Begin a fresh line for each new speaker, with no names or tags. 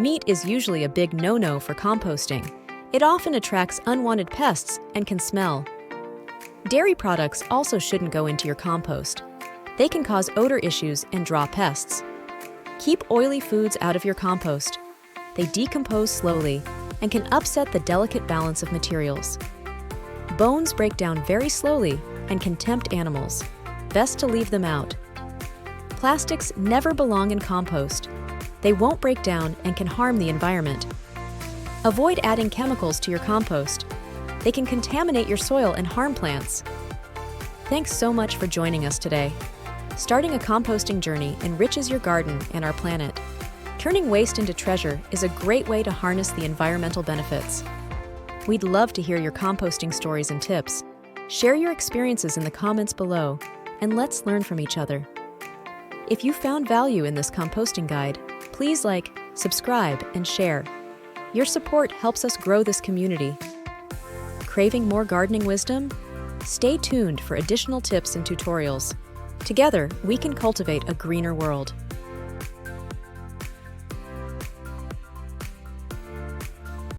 Meat is usually a big no-no for composting. It often attracts unwanted pests and can smell. Dairy products also shouldn't go into your compost. They can cause odor issues and draw pests. Keep oily foods out of your compost. They decompose slowly and can upset the delicate balance of materials. Bones break down very slowly and can tempt animals. Best to leave them out. Plastics never belong in compost. They won't break down and can harm the environment. Avoid adding chemicals to your compost. They can contaminate your soil and harm plants. Thanks so much for joining us today. Starting a composting journey enriches your garden and our planet. Turning waste into treasure is a great way to harness the environmental benefits. We'd love to hear your composting stories and tips. Share your experiences in the comments below, and let's learn from each other. If you found value in this composting guide, please like, subscribe, and share. Your support helps us grow this community. Craving more gardening wisdom? Stay tuned for additional tips and tutorials. Together, we can cultivate a greener world.